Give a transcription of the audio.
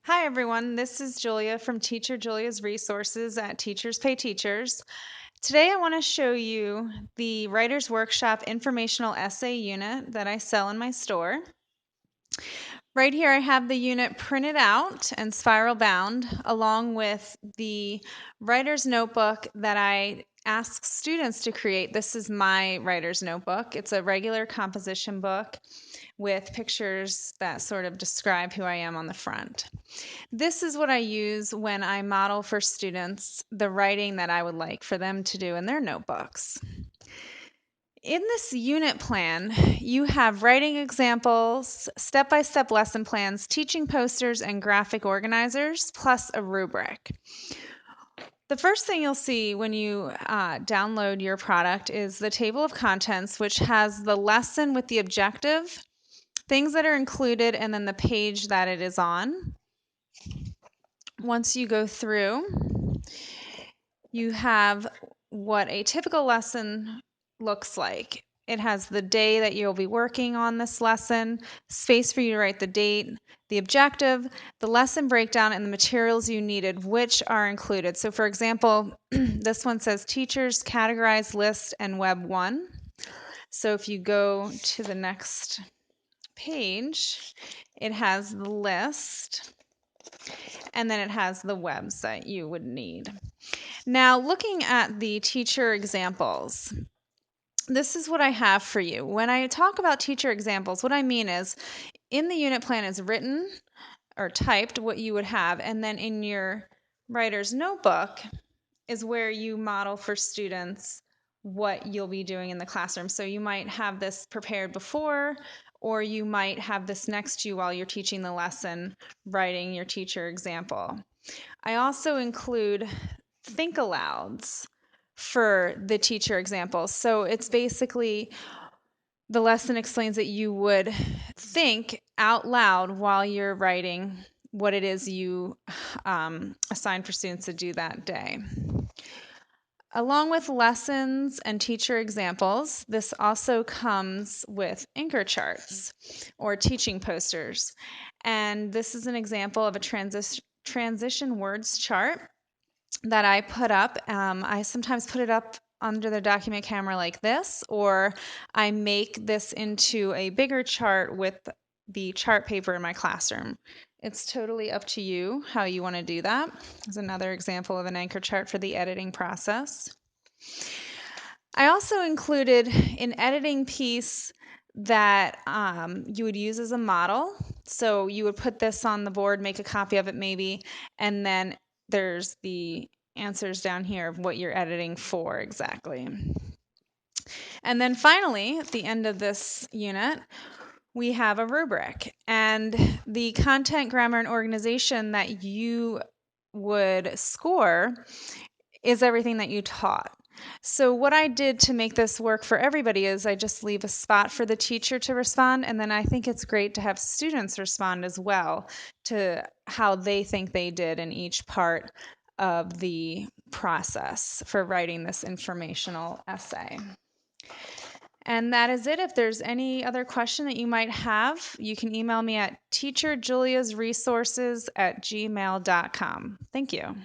Hi, everyone. This is Julia from Teacher Julia's Resources at Teachers Pay Teachers. Today, I want to show you the Writer's Workshop informational essay unit that I sell in my store. Right here, I have the unit printed out and spiral bound, along with the writer's notebook that I ask students to create. This is my writer's notebook. It's a regular composition book with pictures that sort of describe who I am on the front. This is what I use when I model for students the writing that I would like for them to do in their notebooks. In this unit plan, you have writing examples, step-by-step lesson plans, teaching posters, and graphic organizers, plus a rubric. The first thing you'll see when you download your product is the table of contents, which has the lesson with the objective, things that are included, and then the page that it is on. Once you go through, you have what a typical lesson looks like. It has the day that you'll be working on this lesson, space for you to write the date, the objective, the lesson breakdown, and the materials you needed, which are included. So for example, this one says teachers categorize list and web 1. So if you go to the next page, it has the list, and then it has the webs that you would need. Now, looking at the teacher examples, this is what I have for you. When I talk about teacher examples, what I mean is in the unit plan is written or typed what you would have, and then in your writer's notebook is where you model for students what you'll be doing in the classroom. So you might have this prepared before, or you might have this next to you while you're teaching the lesson, writing your teacher example. I also include think alouds for the teacher examples. So it's basically the lesson explains that you would think out loud while you're writing what it is you assign for students to do that day. Along with lessons and teacher examples, this also comes with anchor charts or teaching posters. And this is an example of a transition words chart that I put up. I sometimes put it up under the document camera like this, or I make this into a bigger chart with the chart paper in my classroom. It's totally up to you how you want to do that. There's another example of an anchor chart for the editing process. I also included an editing piece that you would use as a model. So you would put this on the board, make a copy of it maybe, and then there's the answers down here of what you're editing for exactly. And then finally, at the end of this unit, we have a rubric. And the content, grammar, and organization that you would score is everything that you taught. So what I did to make this work for everybody is I just leave a spot for the teacher to respond, and then I think it's great to have students respond as well to how they think they did in each part of the process for writing this informational essay. And that is it. If there's any other question that you might have, you can email me at teacherjuliasresources@gmail.com. Thank you.